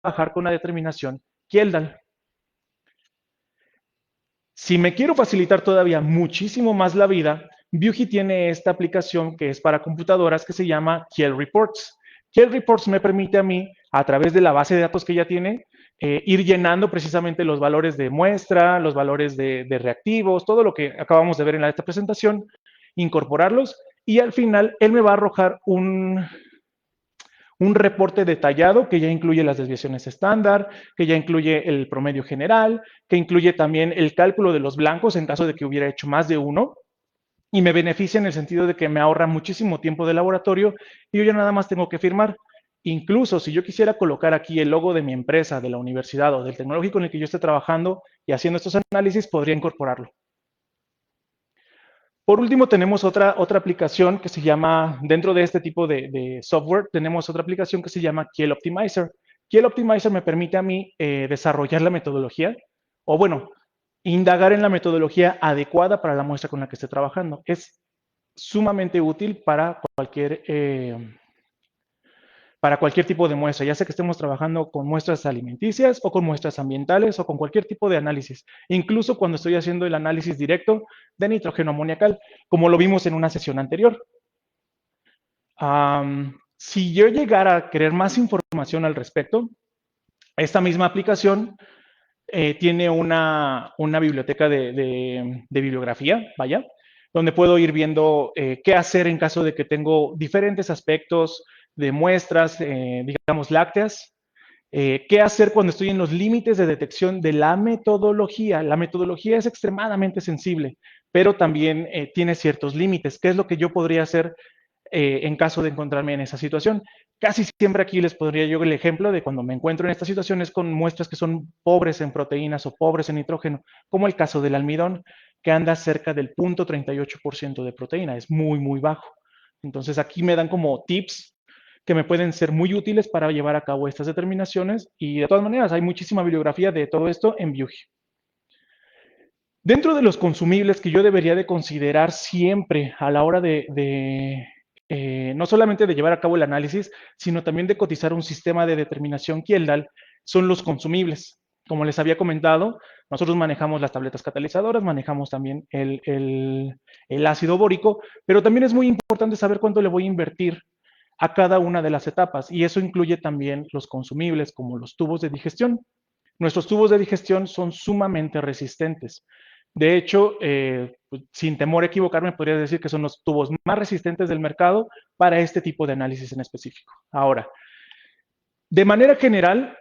trabajar con la determinación Kjeldal. Si me quiero facilitar todavía muchísimo más la vida, Viewgy tiene esta aplicación que es para computadoras que se llama Kjell Reports. Kjell Reports me permite a mí, a través de la base de datos que ya tiene, ir llenando precisamente los valores de muestra, los valores de reactivos, todo lo que acabamos de ver en esta presentación, incorporarlos y al final él me va a arrojar un reporte detallado que ya incluye las desviaciones estándar, que ya incluye el promedio general, que incluye también el cálculo de los blancos en caso de que hubiera hecho más de uno, y me beneficia en el sentido de que me ahorra muchísimo tiempo de laboratorio y yo ya nada más tengo que firmar. Incluso si yo quisiera colocar aquí el logo de mi empresa, de la universidad o del tecnológico en el que yo esté trabajando y haciendo estos análisis, podría incorporarlo. Por último, tenemos otra aplicación que se llama, dentro de este tipo de software, tenemos otra aplicación que se llama Kjell Optimizer. Kjell Optimizer me permite a mí desarrollar la metodología, o bueno, indagar en la metodología adecuada para la muestra con la que esté trabajando. Es sumamente útil para cualquier tipo de muestra, ya sea que estemos trabajando con muestras alimenticias o con muestras ambientales o con cualquier tipo de análisis, incluso cuando estoy haciendo el análisis directo de nitrógeno amoniacal, como lo vimos en una sesión anterior. Si yo llegara a querer más información al respecto, esta misma aplicación tiene una biblioteca de bibliografía, vaya, donde puedo ir viendo qué hacer en caso de que tengo diferentes aspectos de muestras, digamos, lácteas. ¿Qué hacer cuando estoy en los límites de detección de la metodología? La metodología es extremadamente sensible, pero también tiene ciertos límites. ¿Qué es lo que yo podría hacer en caso de encontrarme en esa situación? Casi siempre aquí les podría yo el ejemplo de cuando me encuentro en estas situaciones con muestras que son pobres en proteínas o pobres en nitrógeno, como el caso del almidón, que anda cerca del 0.38% de proteína, es muy, muy bajo. Entonces aquí me dan como tips que me pueden ser muy útiles para llevar a cabo estas determinaciones y de todas maneras hay muchísima bibliografía de todo esto en Viewgy. Dentro de los consumibles que yo debería de considerar siempre a la hora no solamente de llevar a cabo el análisis, sino también de cotizar un sistema de determinación Kjeldal, son los consumibles. Como les había comentado, nosotros manejamos las tabletas catalizadoras, manejamos también el ácido bórico, pero también es muy importante saber cuánto le voy a invertir a cada una de las etapas y eso incluye también los consumibles como los tubos de digestión. Nuestros tubos de digestión son sumamente resistentes. De hecho, pues, sin temor a equivocarme, podría decir que son los tubos más resistentes del mercado para este tipo de análisis en específico. Ahora, de manera general,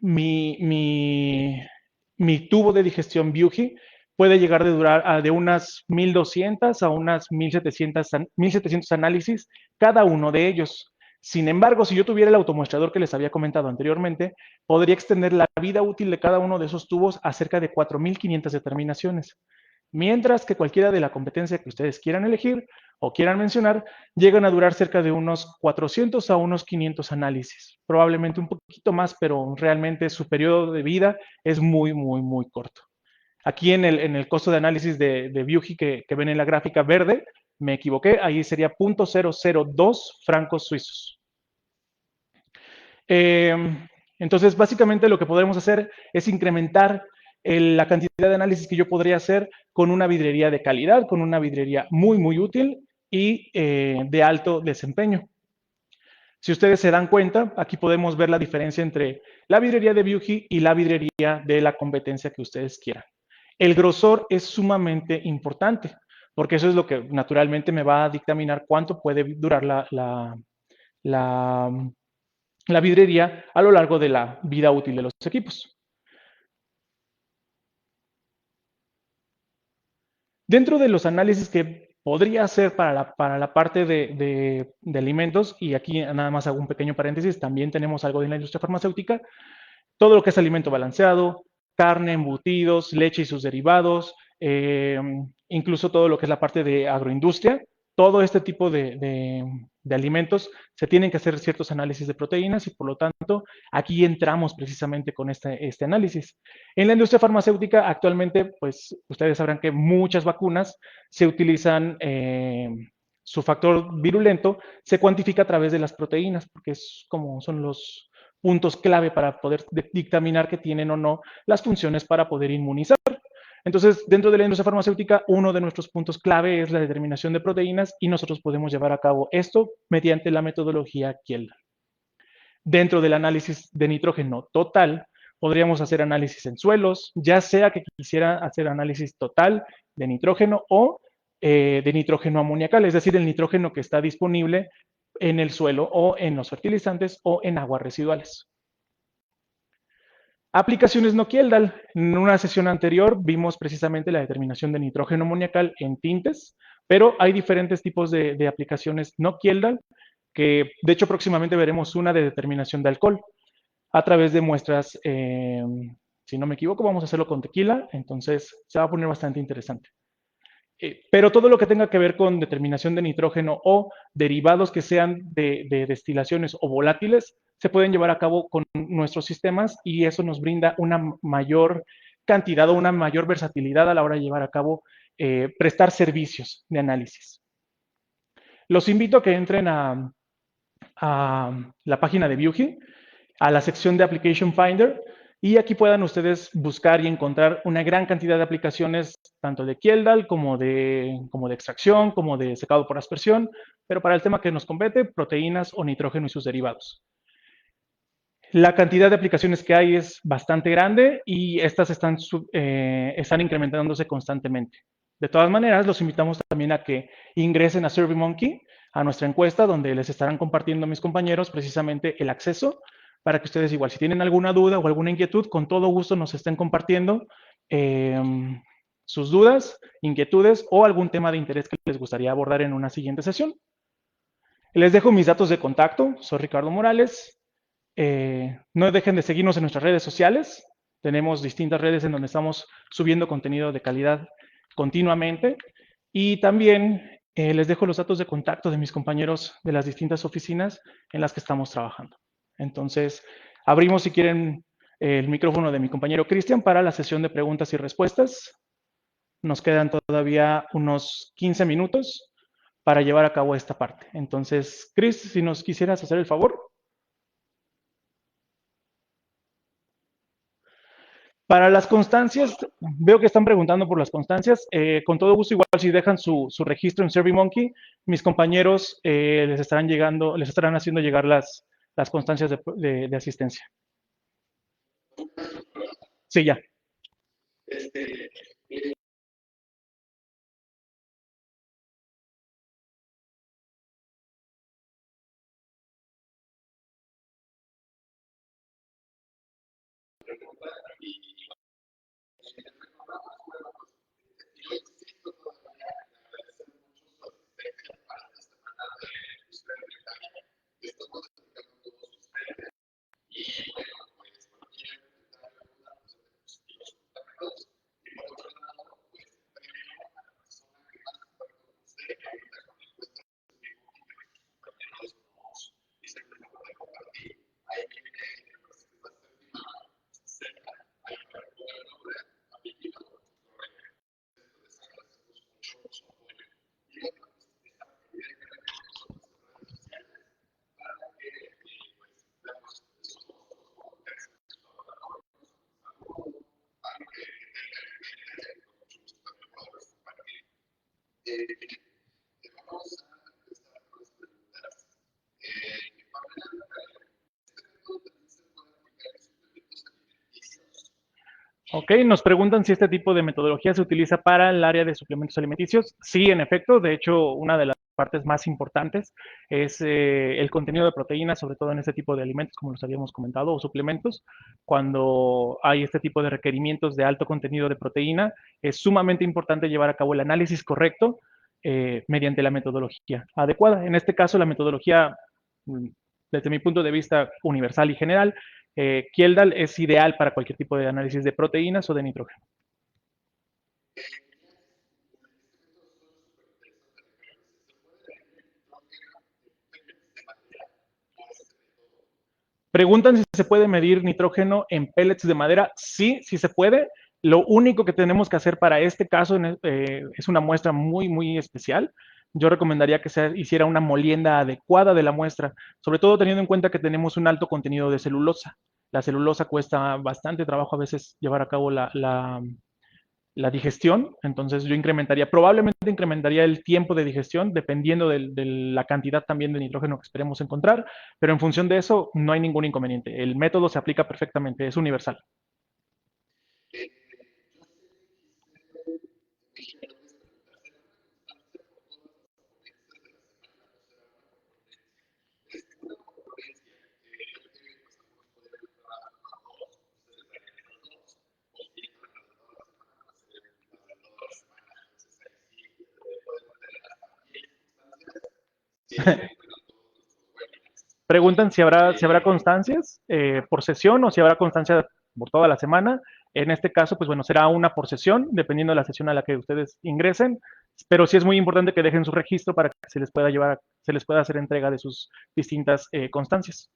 mi tubo de digestión Viewgy puede llegar de durar de unas 1200 a unas 1700 análisis cada uno de ellos. Sin embargo, si yo tuviera el automuestrador que les había comentado anteriormente, podría extender la vida útil de cada uno de esos tubos a cerca de 4500 determinaciones. Mientras que cualquiera de la competencia que ustedes quieran elegir o quieran mencionar, llegan a durar cerca de unos 400 a unos 500 análisis. Probablemente un poquito más, pero realmente su periodo de vida es muy, muy, muy corto. Aquí en el costo de análisis de Viewgy que ven en la gráfica verde, me equivoqué, ahí sería 0.002 francos suizos. Entonces, básicamente lo que podremos hacer es incrementar la cantidad de análisis que yo podría hacer con una vidrería de calidad, con una vidrería muy, muy útil y de alto desempeño. Si ustedes se dan cuenta, aquí podemos ver la diferencia entre la vidrería de Viewgy y la vidrería de la competencia que ustedes quieran. El grosor es sumamente importante, porque eso es lo que naturalmente me va a dictaminar cuánto puede durar la vidrería a lo largo de la vida útil de los equipos. Dentro de los análisis que podría hacer para la parte de alimentos, y aquí nada más hago un pequeño paréntesis, también tenemos algo de la industria farmacéutica, todo lo que es alimento balanceado, carne, embutidos, leche y sus derivados, incluso todo lo que es la parte de agroindustria, todo este tipo de alimentos se tienen que hacer ciertos análisis de proteínas y por lo tanto aquí entramos precisamente con este análisis. En la industria farmacéutica actualmente, pues ustedes sabrán que muchas vacunas se utilizan, su factor virulento se cuantifica a través de las proteínas porque es como son puntos clave para poder dictaminar que tienen o no las funciones para poder inmunizar. Entonces, dentro de la industria farmacéutica, uno de nuestros puntos clave es la determinación de proteínas y nosotros podemos llevar a cabo esto mediante la metodología Kjeldahl. Dentro del análisis de nitrógeno total, podríamos hacer análisis en suelos, ya sea que quisiera hacer análisis total de nitrógeno o de nitrógeno amoniacal, es decir, el nitrógeno que está disponible en el suelo o en los fertilizantes o en aguas residuales. Aplicaciones no Kjeldahl. En una sesión anterior vimos precisamente la determinación de nitrógeno amoniacal en tintes, pero hay diferentes tipos de aplicaciones no Kjeldahl, que de hecho próximamente veremos una de determinación de alcohol a través de muestras, si no me equivoco, vamos a hacerlo con tequila, entonces se va a poner bastante interesante. Pero todo lo que tenga que ver con determinación de nitrógeno o derivados que sean de destilaciones o volátiles, se pueden llevar a cabo con nuestros sistemas y eso nos brinda una mayor cantidad o una mayor versatilidad a la hora de llevar a cabo, prestar servicios de análisis. Los invito a que entren a la página de Viewgy, a la sección de Application Finder, y aquí puedan ustedes buscar y encontrar una gran cantidad de aplicaciones, tanto de Kjeldahl como de extracción, como de secado por aspersión, pero para el tema que nos compete, proteínas o nitrógeno y sus derivados. La cantidad de aplicaciones que hay es bastante grande y estas están incrementándose constantemente. De todas maneras, los invitamos también a que ingresen a SurveyMonkey, a nuestra encuesta, donde les estarán compartiendo mis compañeros precisamente el acceso para que ustedes igual, si tienen alguna duda o alguna inquietud, con todo gusto nos estén compartiendo sus dudas, inquietudes o algún tema de interés que les gustaría abordar en una siguiente sesión. Les dejo mis datos de contacto. Soy Ricardo Morales. No dejen de seguirnos en nuestras redes sociales. Tenemos distintas redes en donde estamos subiendo contenido de calidad continuamente. Y también les dejo los datos de contacto de mis compañeros de las distintas oficinas en las que estamos trabajando. Entonces, abrimos, si quieren, el micrófono de mi compañero Cristian para la sesión de preguntas y respuestas. Nos quedan todavía unos 15 minutos para llevar a cabo esta parte. Entonces, Chris, si nos quisieras hacer el favor. Para las constancias, veo que están preguntando por las constancias. Con todo gusto, igual si dejan su registro en SurveyMonkey, mis compañeros les estarán haciendo llegar las constancias de asistencia. Sí, ya. Ok, nos preguntan si este tipo de metodología se utiliza para el área de suplementos alimenticios. Sí, en efecto, de hecho, una de las partes más importantes es el contenido de proteínas, sobre todo en este tipo de alimentos, como los habíamos comentado, o suplementos. Cuando hay este tipo de requerimientos de alto contenido de proteína, es sumamente importante llevar a cabo el análisis correcto mediante la metodología adecuada. En este caso, la metodología, desde mi punto de vista universal y general, Kjeldahl es ideal para cualquier tipo de análisis de proteínas o de nitrógeno. Preguntan si se puede medir nitrógeno en pellets de madera. Sí, sí se puede. Lo único que tenemos que hacer para este caso es una muestra muy, muy especial. yo recomendaría que se hiciera una molienda adecuada de la muestra, sobre todo teniendo en cuenta que tenemos un alto contenido de celulosa. La celulosa cuesta bastante trabajo a veces llevar a cabo la digestión, entonces yo probablemente incrementaría el tiempo de digestión dependiendo de la cantidad también de nitrógeno que esperemos encontrar, pero en función de eso no hay ningún inconveniente. El método se aplica perfectamente, es universal. Preguntan si habrá constancias por sesión o si habrá constancia por toda la semana. En este caso, pues bueno, será una por sesión, dependiendo de la sesión a la que ustedes ingresen, pero sí es muy importante que dejen su registro para que se les pueda hacer entrega de sus distintas constancias.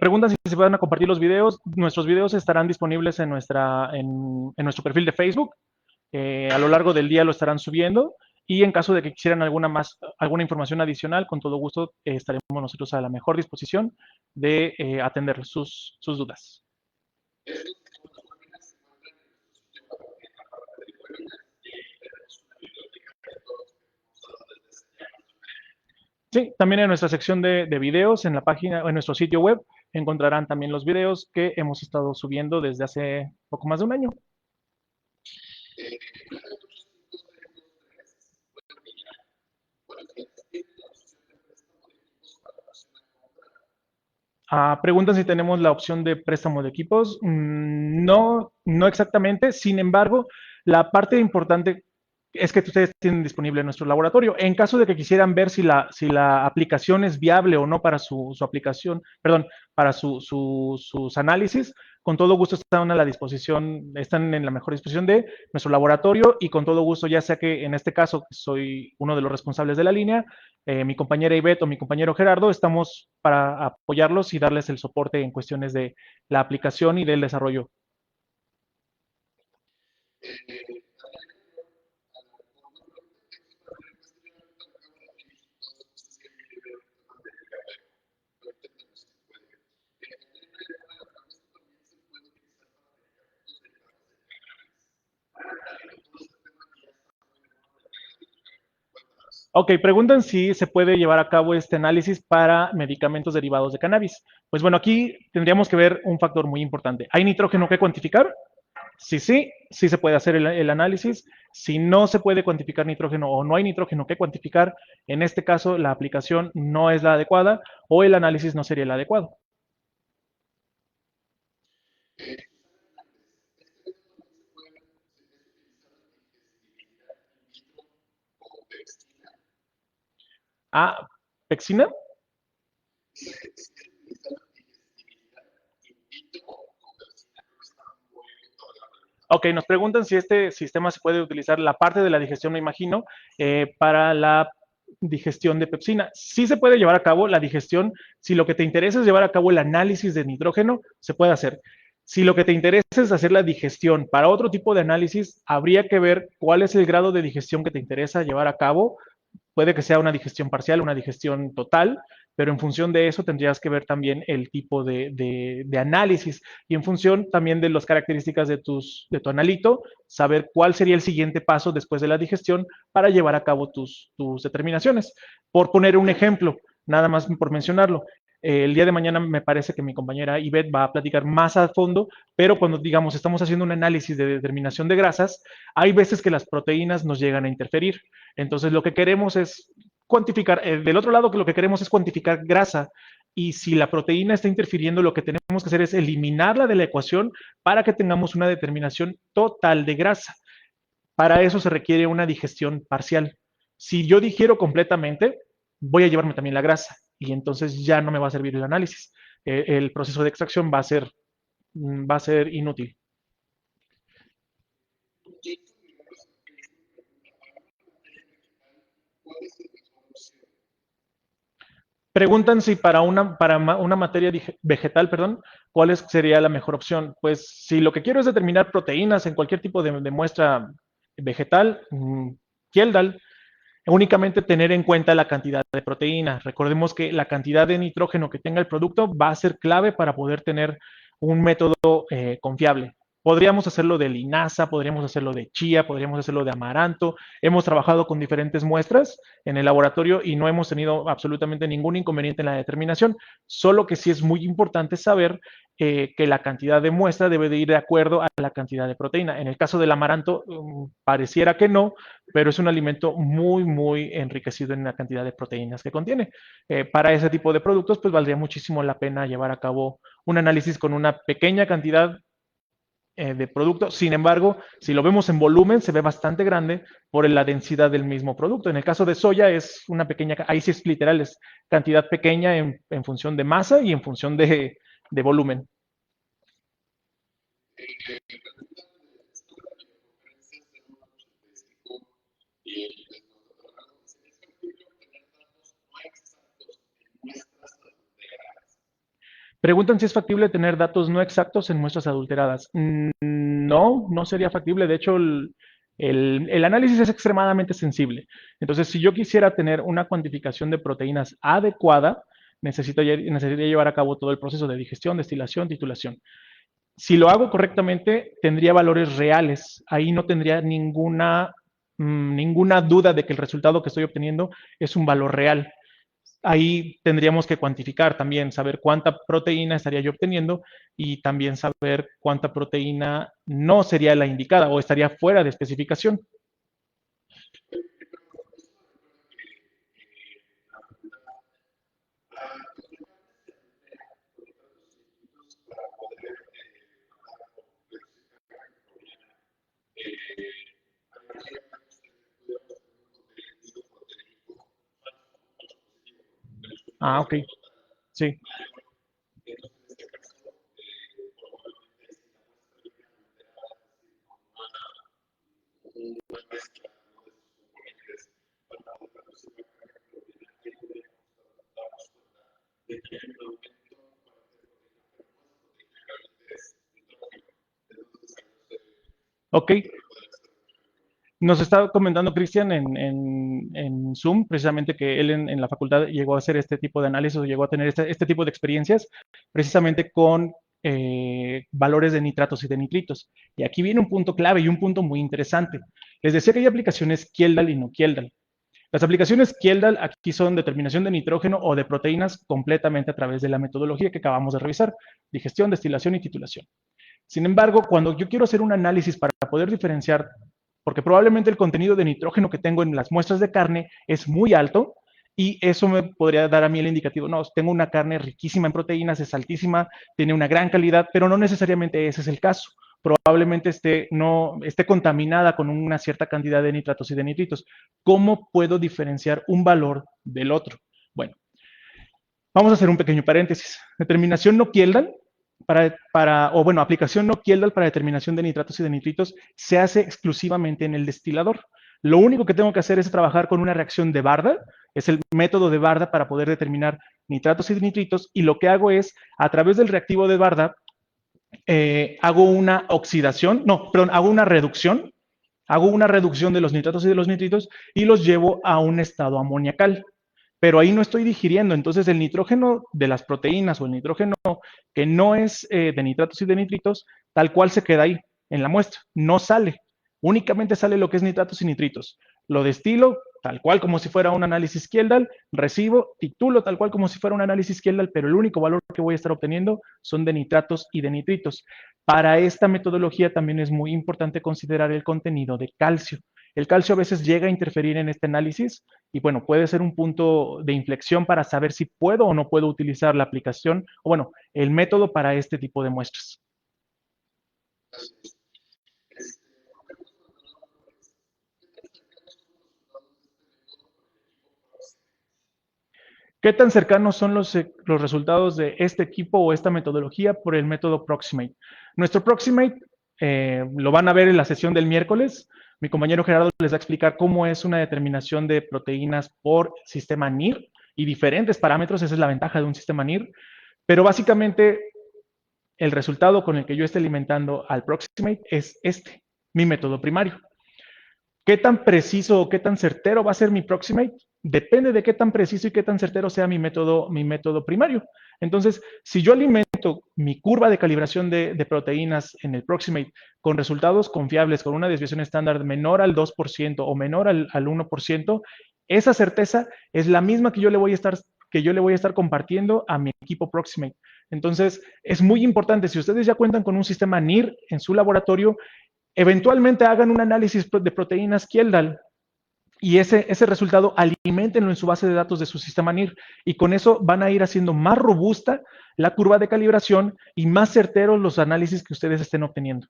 Preguntan si se pueden compartir los videos. Nuestros videos estarán disponibles en nuestro perfil de Facebook. A lo largo del día lo estarán subiendo. Y en caso de que quisieran alguna información adicional, con todo gusto estaremos nosotros a la mejor disposición de atender sus dudas. Sí, también en nuestra sección de videos, en la página, en nuestro sitio web, encontrarán también los videos que hemos estado subiendo desde hace poco más de un año. Preguntan si tenemos la opción de préstamo de equipos. No, no exactamente. Sin embargo, la parte importante es que ustedes tienen disponible nuestro laboratorio. En caso de que quisieran ver si la aplicación es viable o no para su aplicación, perdón, para sus análisis, con todo gusto están a la disposición, están en la mejor disposición de nuestro laboratorio y con todo gusto, ya sea que en este caso soy uno de los responsables de la línea, mi compañera Ivette o mi compañero Gerardo, estamos para apoyarlos y darles el soporte en cuestiones de la aplicación y del desarrollo. Ok, preguntan si se puede llevar a cabo este análisis para medicamentos derivados de cannabis. Pues bueno, aquí tendríamos que ver un factor muy importante. ¿Hay nitrógeno que cuantificar? Si sí, sí se puede hacer el análisis. Si no se puede cuantificar nitrógeno o no hay nitrógeno que cuantificar, en este caso la aplicación no es la adecuada o el análisis no sería el adecuado. Ah, ¿pexina? Ok, nos preguntan si este sistema se puede utilizar, la parte de la digestión, me imagino, para la digestión de pepsina. Sí se puede llevar a cabo la digestión. Si lo que te interesa es llevar a cabo el análisis de nitrógeno, se puede hacer. Si lo que te interesa es hacer la digestión para otro tipo de análisis, habría que ver cuál es el grado de digestión que te interesa llevar a cabo. Puede que sea una digestión parcial, una digestión total, pero en función de eso tendrías que ver también el tipo de análisis y en función también de las características de tu analito, saber cuál sería el siguiente paso después de la digestión para llevar a cabo tus determinaciones. Por poner un ejemplo, nada más por mencionarlo, el día de mañana me parece que mi compañera Ivette va a platicar más a fondo, pero cuando digamos estamos haciendo un análisis de determinación de grasas, hay veces que las proteínas nos llegan a interferir. Entonces, lo que queremos es cuantificar, del otro lado, que lo que queremos es cuantificar grasa. Y si la proteína está interfiriendo, lo que tenemos que hacer es eliminarla de la ecuación para que tengamos una determinación total de grasa. Para eso se requiere una digestión parcial. Si yo digiero completamente, voy a llevarme también la grasa y entonces ya no me va a servir el análisis. El proceso de extracción va a ser inútil. Preguntan si para una materia vegetal, perdón, ¿cuál sería la mejor opción? Pues si lo que quiero es determinar proteínas en cualquier tipo de muestra vegetal, Kjeldal, únicamente tener en cuenta la cantidad de proteína. Recordemos que la cantidad de nitrógeno que tenga el producto va a ser clave para poder tener un método confiable. Podríamos hacerlo de linaza, podríamos hacerlo de chía, podríamos hacerlo de amaranto. Hemos trabajado con diferentes muestras en el laboratorio y no hemos tenido absolutamente ningún inconveniente en la determinación, solo que sí es muy importante saber que la cantidad de muestra debe de ir de acuerdo a la cantidad de proteína. En el caso del amaranto, pareciera que no, pero es un alimento muy, muy enriquecido en la cantidad de proteínas que contiene. Para ese tipo de productos, pues valdría muchísimo la pena llevar a cabo un análisis con una pequeña cantidad de producto. Sin embargo, si lo vemos en volumen, se ve bastante grande por la densidad del mismo producto. En el caso de soya es una pequeña, ahí sí es literal, es cantidad pequeña en función de masa y en función de volumen. Preguntan si es factible tener datos no exactos en muestras adulteradas. No, no sería factible. De hecho, el análisis es extremadamente sensible. Entonces, si yo quisiera tener una cuantificación de proteínas adecuada, necesitaría llevar a cabo todo el proceso de digestión, destilación, titulación. Si lo hago correctamente, tendría valores reales. Ahí no tendría ninguna duda de que el resultado que estoy obteniendo es un valor real. Ahí tendríamos que cuantificar también, saber cuánta proteína estaría yo obteniendo y también saber cuánta proteína no sería la indicada o estaría fuera de especificación. Ah, ok. Sí. Ok. Nos estaba comentando Cristian en Zoom, precisamente que él en la facultad llegó a hacer este tipo de análisis o llegó a tener este tipo de experiencias, precisamente con valores de nitratos y de nitritos. Y aquí viene un punto clave y un punto muy interesante. Les decía que hay aplicaciones Kjeldal y no Kjeldal. Las aplicaciones Kjeldal aquí son determinación de nitrógeno o de proteínas completamente a través de la metodología que acabamos de revisar, digestión, destilación y titulación. Sin embargo, cuando yo quiero hacer un análisis para poder diferenciar, porque probablemente el contenido de nitrógeno que tengo en las muestras de carne es muy alto, y eso me podría dar a mí el indicativo, no, tengo una carne riquísima en proteínas, es altísima, tiene una gran calidad, pero no necesariamente ese es el caso. Probablemente no, esté contaminada con una cierta cantidad de nitratos y de nitritos. ¿Cómo puedo diferenciar un valor del otro? Bueno, vamos a hacer un pequeño paréntesis. Determinación no Kjeldal aplicación no Kjeldal para determinación de nitratos y de nitritos se hace exclusivamente en el destilador. Lo único que tengo que hacer es trabajar con una reacción de Barda, es el método de Barda para poder determinar nitratos y nitritos, y lo que hago es, a través del reactivo de Barda, hago una oxidación, no, perdón, hago una reducción de los nitratos y de los nitritos y los llevo a un estado amoniacal, pero ahí no estoy digiriendo. Entonces el nitrógeno de las proteínas o el nitrógeno que no es de nitratos y de nitritos, tal cual se queda ahí en la muestra, no sale. Únicamente sale lo que es nitratos y nitritos. Lo destilo tal cual como si fuera un análisis Kjeldal, recibo, titulo tal cual como si fuera un análisis Kjeldal, pero el único valor que voy a estar obteniendo son de nitratos y de nitritos. Para esta metodología también es muy importante considerar el contenido de calcio. El calcio a veces llega a interferir en este análisis y bueno, puede ser un punto de inflexión para saber si puedo o no puedo utilizar la aplicación o bueno, el método para este tipo de muestras. ¿Qué tan cercanos son los resultados de este equipo o esta metodología por el método Proximate? Nuestro Proximate lo van a ver en la sesión del miércoles. Mi compañero Gerardo les va a explicar cómo es una determinación de proteínas por sistema NIR. y diferentes parámetros. Esa es la ventaja de un sistema NIR. Pero básicamente el resultado con el que yo esté alimentando al Proximate es mi método primario. ¿Qué tan preciso o qué tan certero va a ser mi Proximate? Depende de qué tan preciso y qué tan certero sea mi método primario. Entonces, si yo alimento mi curva de calibración de proteínas en el Proximate con resultados confiables, con una desviación estándar menor al 2% o menor al 1%, esa certeza es la misma que yo le voy a estar compartiendo a mi equipo Proximate. Entonces, es muy importante, si ustedes ya cuentan con un sistema NIR en su laboratorio, eventualmente hagan un análisis de proteínas Kjeldahl y ese resultado alimentenlo en su base de datos de su sistema NIR y con eso van a ir haciendo más robusta la curva de calibración y más certeros los análisis que ustedes estén obteniendo.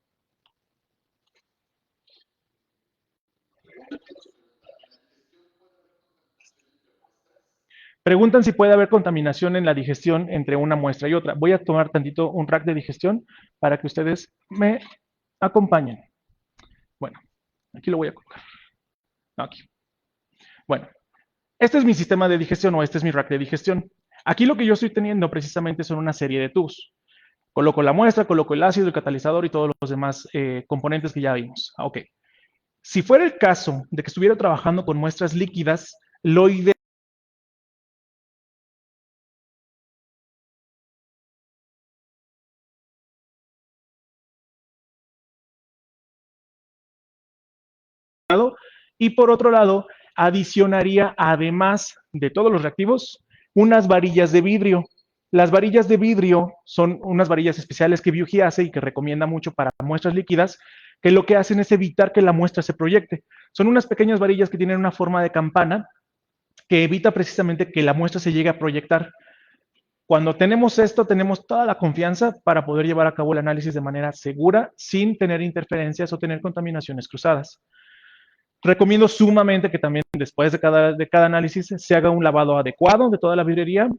Preguntan si puede haber contaminación en la digestión entre una muestra y otra. Voy a tomar tantito un rack de digestión para que ustedes me acompañen. Bueno, aquí lo voy a colocar. Aquí. Bueno, este es mi sistema de digestión o este es mi rack de digestión. Aquí lo que yo estoy teniendo precisamente son una serie de tubos. Coloco la muestra, coloco el ácido, el catalizador y todos los demás componentes que ya vimos. Ok. Si fuera el caso de que estuviera trabajando con muestras líquidas, lo ideal y por otro lado, adicionaría, además de todos los reactivos, unas varillas de vidrio. Las varillas de vidrio son unas varillas especiales que Viuji hace y que recomienda mucho para muestras líquidas, que lo que hacen es evitar que la muestra se proyecte. Son unas pequeñas varillas que tienen una forma de campana que evita precisamente que la muestra se llegue a proyectar. Cuando tenemos esto, tenemos toda la confianza para poder llevar a cabo el análisis de manera segura, sin tener interferencias o tener contaminaciones cruzadas. Recomiendo sumamente que también después de cada análisis se haga un lavado adecuado de toda la vidrería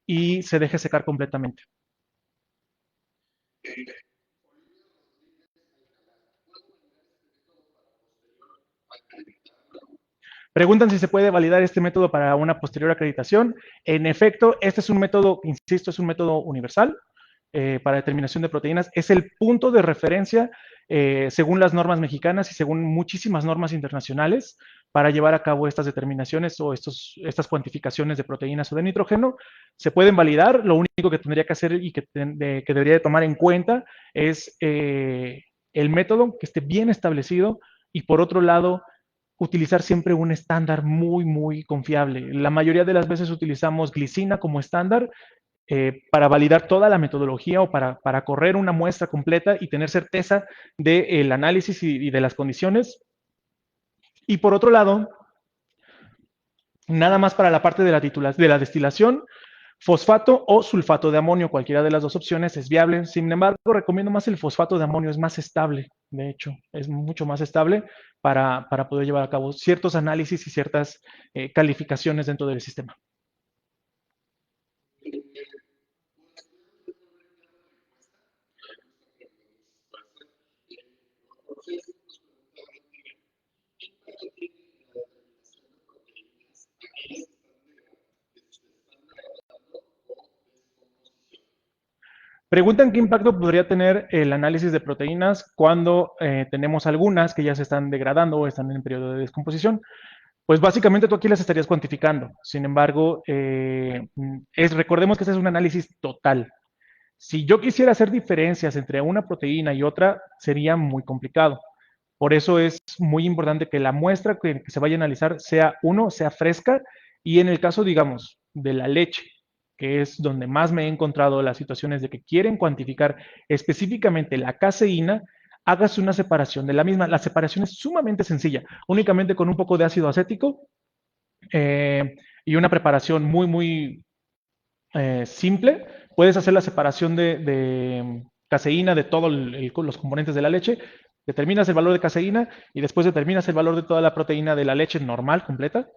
y se deje secar completamente. Preguntan si se puede validar este método para una posterior acreditación. En efecto, este es un método, insisto, es un método universal para determinación de proteínas. Es el punto de referencia según las normas mexicanas y según muchísimas normas internacionales para llevar a cabo estas determinaciones o estas cuantificaciones de proteínas o de nitrógeno. Se pueden validar. Lo único que tendría que hacer y que debería de tomar en cuenta es el método que esté bien establecido y por otro lado, utilizar siempre un estándar muy confiable. La mayoría de las veces utilizamos glicina como estándar para validar toda la metodología o para correr una muestra completa y tener certeza del análisis y de las condiciones. Y por otro lado, nada más para la parte de la destilación, fosfato o sulfato de amonio, cualquiera de las dos opciones es viable. Sin embargo, recomiendo más el fosfato de amonio, es más estable, de hecho, es mucho más estable para poder llevar a cabo ciertos análisis y ciertas calificaciones dentro del sistema. Preguntan qué impacto podría tener el análisis de proteínas cuando tenemos algunas que ya se están degradando o están en periodo de descomposición. Pues básicamente tú aquí las estarías cuantificando. Sin embargo, recordemos que este es un análisis total. Si yo quisiera hacer diferencias entre una proteína y otra, sería muy complicado. Por eso es muy importante que la muestra que se vaya a analizar sea fresca y en el caso, digamos, de la leche, que es donde más me he encontrado las situaciones de que quieren cuantificar específicamente la caseína, hágase una separación de la misma. La separación es sumamente sencilla, únicamente con un poco de ácido acético y una preparación muy simple. Puedes hacer la separación de caseína de todos los componentes de la leche, determinas el valor de caseína y después determinas el valor de toda la proteína de la leche normal, completa,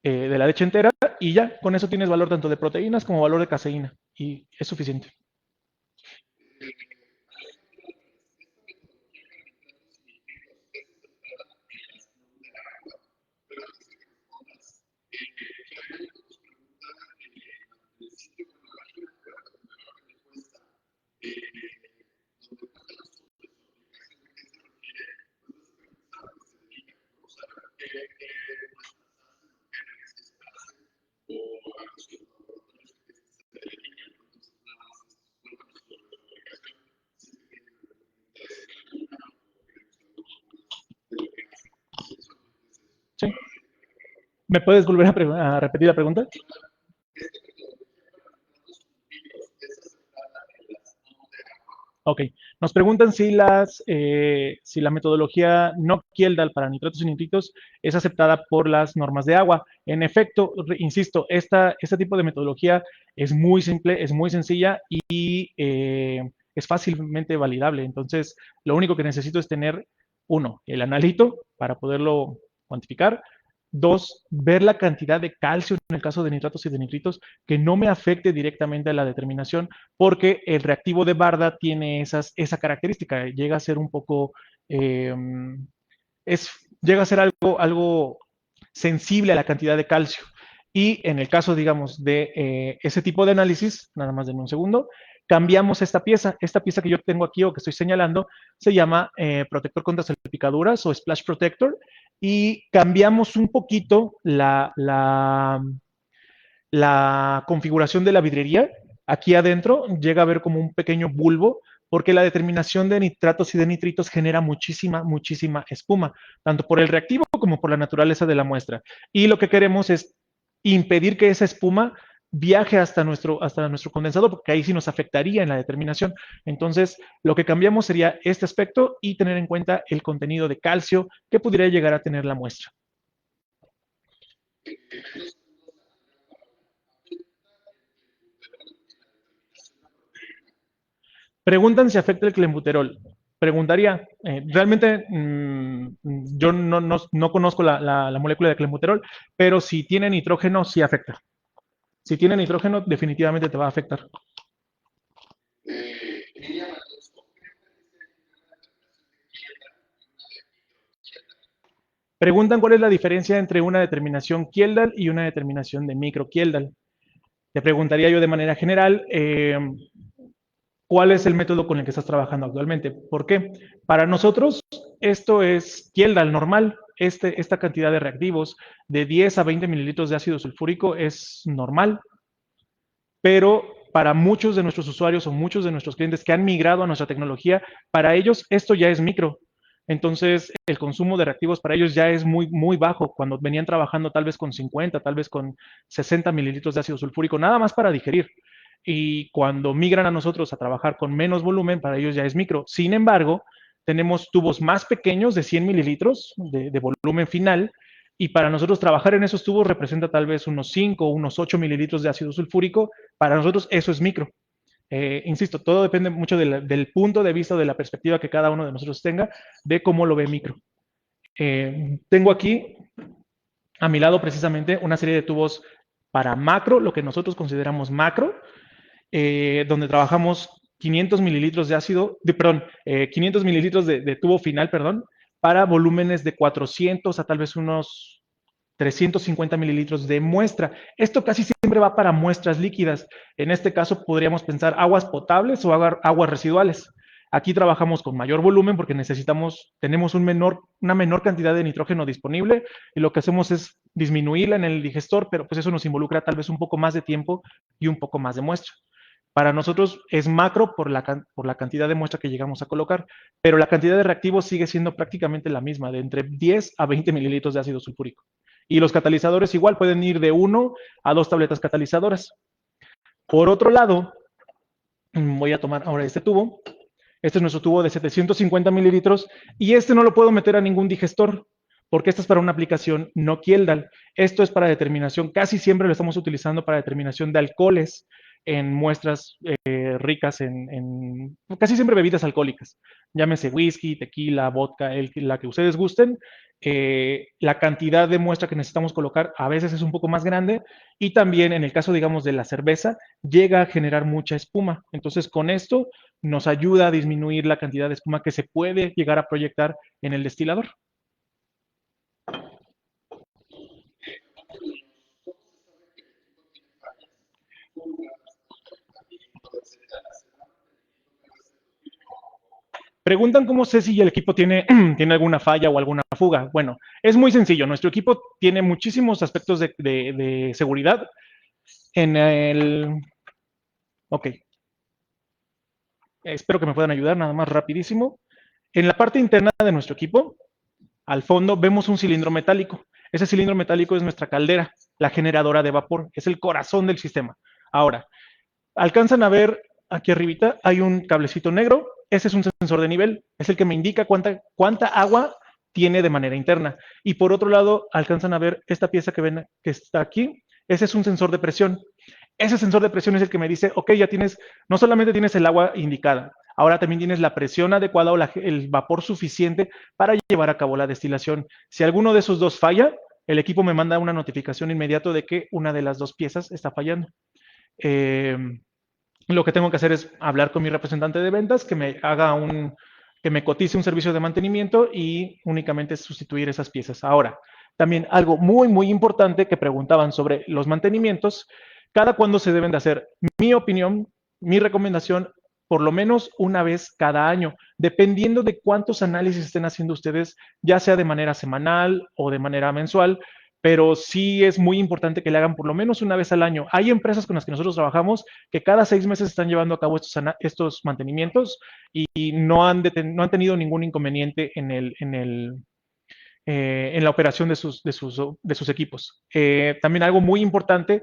de la leche entera, y ya con eso tienes valor tanto de proteínas como valor de caseína, y es suficiente. ¿Me puedes volver a repetir la pregunta? Ok, nos preguntan si la metodología no Kjeldahl para nitratos y nitritos es aceptada por las normas de agua. En efecto, insisto, este tipo de metodología es muy simple, es muy sencilla y es fácilmente validable. Entonces, lo único que necesito es tener, uno, el analito para poderlo cuantificar. Dos, ver la cantidad de calcio en el caso de nitratos y de nitritos que no me afecte directamente a la determinación porque el reactivo de Barda tiene esa característica, llega a ser un poco, eh, llega a ser algo sensible a la cantidad de calcio. Y en el caso, digamos, de ese tipo de análisis, nada más de un segundo, cambiamos esta pieza. Esta pieza que yo tengo aquí o que estoy señalando se llama protector contra salpicaduras o splash protector y cambiamos un poquito la configuración de la vidriería. Aquí adentro llega a ver como un pequeño bulbo porque la determinación de nitratos y de nitritos genera muchísima espuma, tanto por el reactivo como por la naturaleza de la muestra. Y lo que queremos es impedir que esa espuma viaje hasta nuestro condensador, porque ahí sí nos afectaría en la determinación. Entonces, lo que cambiamos sería este aspecto y tener en cuenta el contenido de calcio que pudiera llegar a tener la muestra. Preguntan si afecta el clenbuterol. Preguntaría, realmente yo no conozco la molécula de clenbuterol, pero si tiene nitrógeno, sí afecta. Si tiene nitrógeno, definitivamente te va a afectar. Preguntan cuál es la diferencia entre una determinación Kjeldahl y una determinación de micro Kjeldahl. Te preguntaría yo de manera general, ¿cuál es el método con el que estás trabajando actualmente? ¿Por qué? Para nosotros, esto es Kjeldahl normal. Esta cantidad de reactivos de 10 a 20 mililitros de ácido sulfúrico es normal, pero para muchos de nuestros usuarios o muchos de nuestros clientes que han migrado a nuestra tecnología, para ellos esto ya es micro. Entonces, el consumo de reactivos para ellos ya es muy bajo. Cuando venían trabajando tal vez con 50, tal vez con 60 mililitros de ácido sulfúrico, nada más para digerir. Y cuando migran a nosotros a trabajar con menos volumen, para ellos ya es micro. Sin embargo, tenemos tubos más pequeños de 100 mililitros de volumen final y para nosotros trabajar en esos tubos representa tal vez unos 5 o unos 8 mililitros de ácido sulfúrico. Para nosotros eso es micro. Insisto, todo depende mucho del punto de vista, de la perspectiva que cada uno de nosotros tenga, de cómo lo ve micro. Tengo aquí a mi lado precisamente una serie de tubos para macro, lo que nosotros consideramos macro, donde trabajamos 500 mililitros de ácido, 500 mililitros de tubo final, perdón, para volúmenes de 400 a tal vez unos 350 mililitros de muestra. Esto casi siempre va para muestras líquidas. En este caso podríamos pensar aguas potables o aguas residuales. Aquí trabajamos con mayor volumen porque tenemos una menor cantidad de nitrógeno disponible y lo que hacemos es disminuirla en el digestor, pero pues eso nos involucra tal vez un poco más de tiempo y un poco más de muestra. Para nosotros es macro por la cantidad de muestra que llegamos a colocar, pero la cantidad de reactivos sigue siendo prácticamente la misma, de entre 10 a 20 mililitros de ácido sulfúrico. Y los catalizadores igual pueden ir de 1 a 2 tabletas catalizadoras. Por otro lado, voy a tomar ahora este tubo. Este es nuestro tubo de 750 mililitros y este no lo puedo meter a ningún digestor porque esto es para una aplicación no Kjeldahl. Esto es para determinación, casi siempre lo estamos utilizando para determinación de alcoholes en muestras ricas en casi siempre bebidas alcohólicas. Llámese whisky, tequila, vodka, la que ustedes gusten. La cantidad de muestra que necesitamos colocar a veces es un poco más grande y también en el caso, digamos, de la cerveza, llega a generar mucha espuma. Entonces, con esto nos ayuda a disminuir la cantidad de espuma que se puede llegar a proyectar en el destilador. Preguntan cómo sé si el equipo tiene, tiene alguna falla o alguna fuga. Bueno, es muy sencillo. Nuestro equipo tiene muchísimos aspectos de seguridad. En el... Ok. Espero que me puedan ayudar nada más rapidísimo. En la parte interna de nuestro equipo, al fondo, vemos un cilindro metálico. Ese cilindro metálico es nuestra caldera, la generadora de vapor, es el corazón del sistema. Ahora, alcanzan a ver aquí arribita, hay un cablecito negro, ese es un sensor de nivel, es el que me indica cuánta agua tiene de manera interna. Y por otro lado, alcanzan a ver esta pieza que ven que está aquí, ese es un sensor de presión. Ese sensor de presión es el que me dice, ok, ya tienes, no solamente tienes el agua indicada, ahora también tienes la presión adecuada o el vapor suficiente para llevar a cabo la destilación. Si alguno de esos dos falla, el equipo me manda una notificación inmediata de que una de las dos piezas está fallando. Lo que tengo que hacer es hablar con mi representante de ventas, que me cotice un servicio de mantenimiento y únicamente sustituir esas piezas. Ahora, también algo muy, muy importante que preguntaban sobre los mantenimientos, cada cuándo se deben de hacer. Mi opinión, mi recomendación, por lo menos una vez cada año, dependiendo de cuántos análisis estén haciendo ustedes, ya sea de manera semanal o de manera mensual, pero sí es muy importante que le hagan por lo menos una vez al año. Hay empresas con las que nosotros trabajamos que cada 6 meses están llevando a cabo estos mantenimientos y no han tenido ningún inconveniente en la operación de sus equipos. También algo muy importante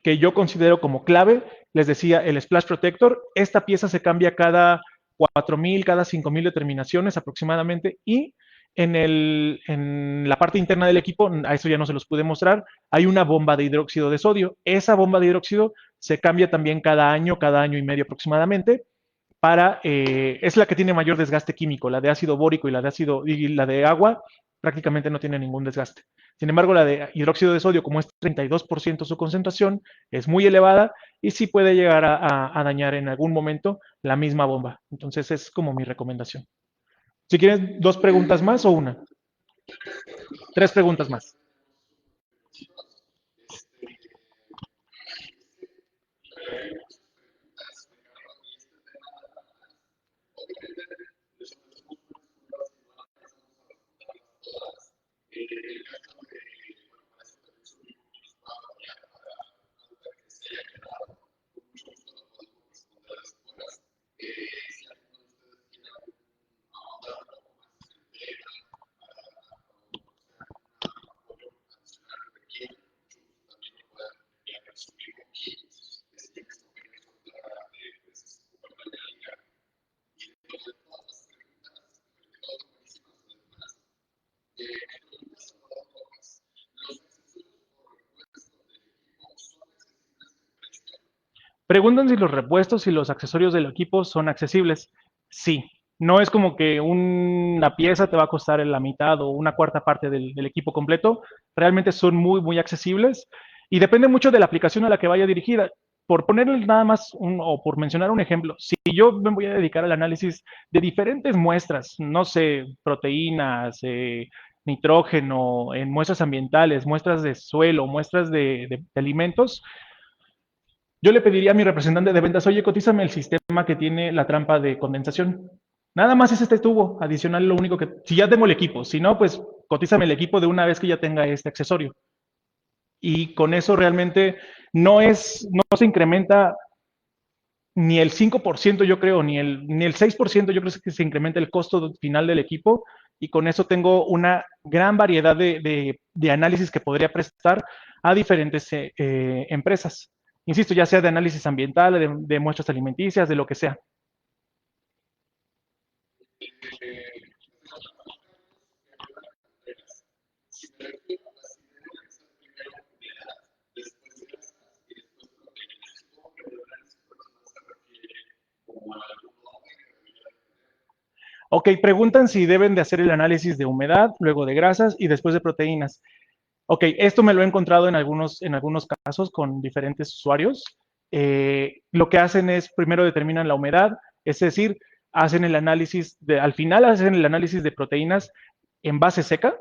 que yo considero como clave, les decía, el Splash Protector. Esta pieza se cambia cada 4,000, cada 5,000 determinaciones aproximadamente y en la parte interna del equipo, a eso ya no se los pude mostrar, hay una bomba de hidróxido de sodio. Esa bomba de hidróxido se cambia también cada año y medio aproximadamente, es la que tiene mayor desgaste químico. La de ácido bórico y la de agua prácticamente no tiene ningún desgaste. Sin embargo, la de hidróxido de sodio, como es 32% su concentración, es muy elevada y sí puede llegar a dañar en algún momento la misma bomba. Entonces es como mi recomendación. Si quieres, 2 preguntas más o una. 3 preguntas más. Preguntan si los repuestos y los accesorios del equipo son accesibles. Sí, no es como que una pieza te va a costar en la mitad o una cuarta parte del equipo completo. Realmente son muy, muy accesibles y depende mucho de la aplicación a la que vaya dirigida. Por ponerles nada más o por mencionar un ejemplo, si yo me voy a dedicar al análisis de diferentes muestras, no sé, proteínas, nitrógeno, en muestras ambientales, muestras de suelo, muestras de alimentos, yo le pediría a mi representante de ventas, oye, cotízame el sistema que tiene la trampa de condensación. Nada más es este tubo adicional, lo único que, si ya tengo el equipo, si no, pues cotízame el equipo de una vez que ya tenga este accesorio. Y con eso realmente no se incrementa ni el 5%, yo creo, ni el 6%, yo creo que se incrementa el costo final del equipo y con eso tengo una gran variedad de análisis que podría prestar a diferentes empresas. Insisto, ya sea de análisis ambiental, de muestras alimenticias, de lo que sea. Ok, preguntan si deben de hacer el análisis de humedad, luego de grasas y después de proteínas. Ok, esto me lo he encontrado en algunos casos con diferentes usuarios. Lo que hacen es, primero determinan la humedad, es decir, hacen el análisis al final hacen el análisis de proteínas en base seca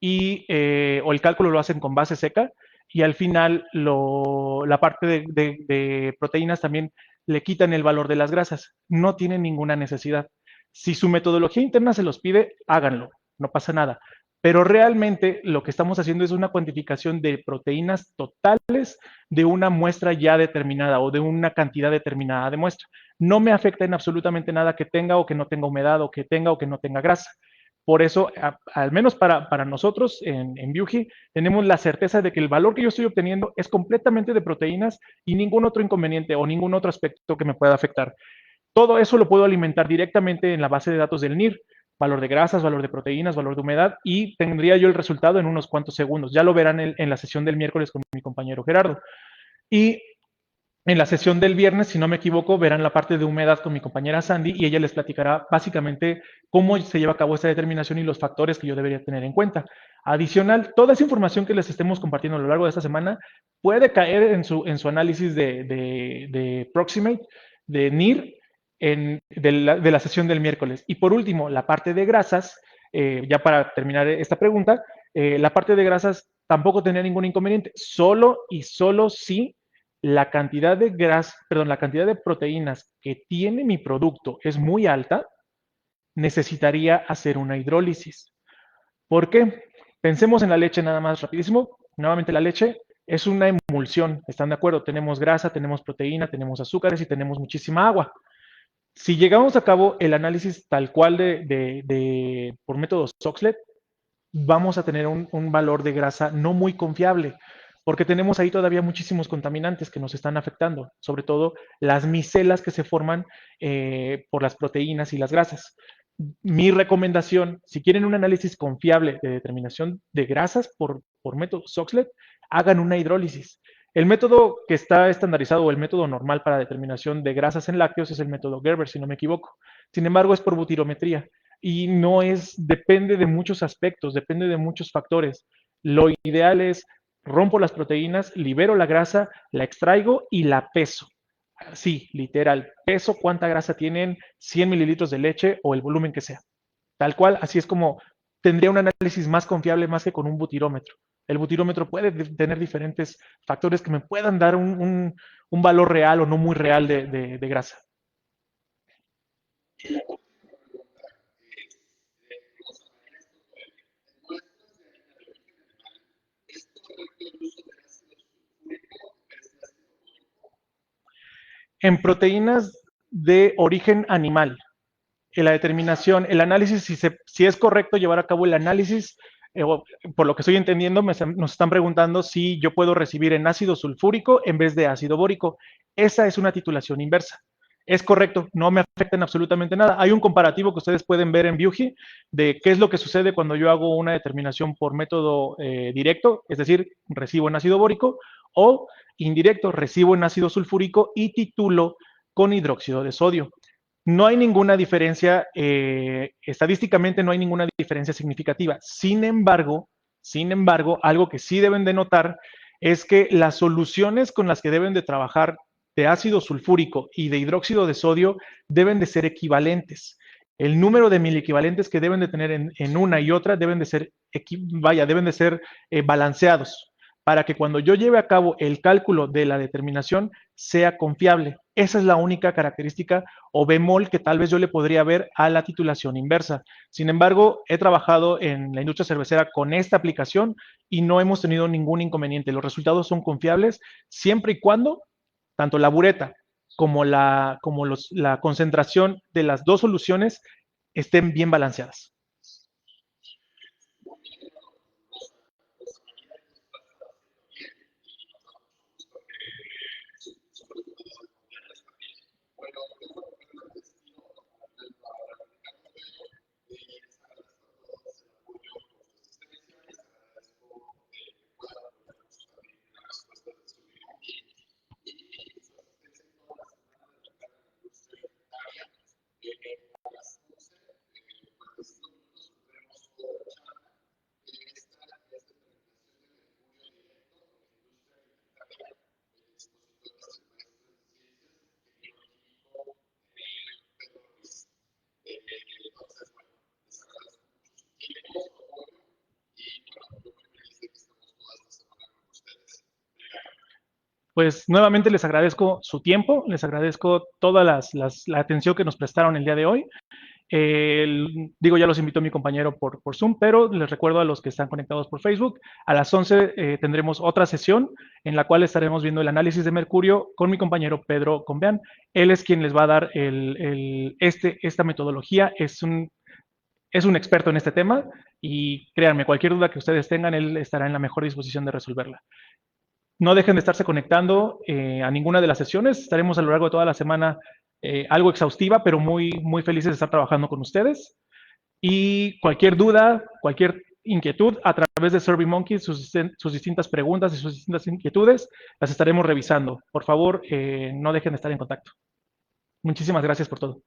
o el cálculo lo hacen con base seca y al final la parte de proteínas también le quitan el valor de las grasas. No tienen ninguna necesidad. Si su metodología interna se los pide, háganlo, no pasa nada. Pero realmente lo que estamos haciendo es una cuantificación de proteínas totales de una muestra ya determinada o de una cantidad determinada de muestra. No me afecta en absolutamente nada que tenga o que no tenga humedad o que tenga o que no tenga grasa. Por eso, al menos para nosotros en Biuji, tenemos la certeza de que el valor que yo estoy obteniendo es completamente de proteínas y ningún otro inconveniente o ningún otro aspecto que me pueda afectar. Todo eso lo puedo alimentar directamente en la base de datos del NIR, valor de grasas, valor de proteínas, valor de humedad, y tendría yo el resultado en unos cuantos segundos. Ya lo verán en la sesión del miércoles con mi compañero Gerardo. Y en la sesión del viernes, si no me equivoco, verán la parte de humedad con mi compañera Sandy y ella les platicará básicamente cómo se lleva a cabo esta determinación y los factores que yo debería tener en cuenta. Adicional, toda esa información que les estemos compartiendo a lo largo de esta semana puede caer en su análisis de Proximate, de NIR, de la sesión del miércoles. Y por último, la parte de grasas, ya para terminar esta pregunta, la parte de grasas tampoco tendría ningún inconveniente, solo y solo si la cantidad de la cantidad de proteínas que tiene mi producto es muy alta, necesitaría hacer una hidrólisis. ¿Por qué? Pensemos en la leche nada más rapidísimo. Nuevamente la leche es una emulsión, ¿están de acuerdo? Tenemos grasa, tenemos proteína, tenemos azúcares y tenemos muchísima agua. Si llegamos a cabo el análisis tal cual por método Soxhlet, vamos a tener un valor de grasa no muy confiable, porque tenemos ahí todavía muchísimos contaminantes que nos están afectando, sobre todo las micelas que se forman por las proteínas y las grasas. Mi recomendación, si quieren un análisis confiable de determinación de grasas por método Soxhlet, hagan una hidrólisis. El método que está estandarizado o el método normal para determinación de grasas en lácteos es el método Gerber, si no me equivoco. Sin embargo, es por butirometría y no es, depende de muchos aspectos, depende de muchos factores. Lo ideal es rompo las proteínas, libero la grasa, la extraigo y la peso. Sí, literal, peso cuánta grasa tienen 100 mililitros de leche o el volumen que sea. Tal cual, así es como tendría un análisis más confiable más que con un butirómetro. El butirómetro puede tener diferentes factores que me puedan dar un valor real o no muy real de grasa. En proteínas de origen animal, en la determinación, el análisis, si es correcto llevar a cabo el análisis, por lo que estoy entendiendo, nos están preguntando si yo puedo recibir en ácido sulfúrico en vez de ácido bórico. Esa es una titulación inversa. Es correcto, no me afecta en absolutamente nada. Hay un comparativo que ustedes pueden ver en Biuji de qué es lo que sucede cuando yo hago una determinación por método directo, es decir, recibo en ácido bórico, o indirecto, recibo en ácido sulfúrico y titulo con hidróxido de sodio. No hay ninguna diferencia, estadísticamente no hay ninguna diferencia significativa. Sin embargo, algo que sí deben de notar es que las soluciones con las que deben de trabajar de ácido sulfúrico y de hidróxido de sodio deben de ser equivalentes. El número de miliequivalentes que deben de tener en una y otra deben de ser, deben de ser balanceados para que cuando yo lleve a cabo el cálculo de la determinación sea confiable. Esa es la única característica o bemol que tal vez yo le podría ver a la titulación inversa. Sin embargo, he trabajado en la industria cervecera con esta aplicación y no hemos tenido ningún inconveniente. Los resultados son confiables siempre y cuando tanto la bureta como la concentración de las dos soluciones estén bien balanceadas. Pues nuevamente les agradezco su tiempo, les agradezco toda la atención que nos prestaron el día de hoy. Digo, ya los invitó mi compañero por Zoom, pero les recuerdo a los que están conectados por Facebook, a las 11 tendremos otra sesión en la cual estaremos viendo el análisis de mercurio con mi compañero Pedro Combeán. Él es quien les va a dar esta metodología. es un experto en este tema y créanme, cualquier duda que ustedes tengan, él estará en la mejor disposición de resolverla. No dejen de estarse conectando a ninguna de las sesiones. Estaremos a lo largo de toda la semana algo exhaustiva, pero muy, muy felices de estar trabajando con ustedes. Y cualquier duda, cualquier inquietud, a través de SurveyMonkey, sus distintas preguntas y sus distintas inquietudes, las estaremos revisando. Por favor, no dejen de estar en contacto. Muchísimas gracias por todo.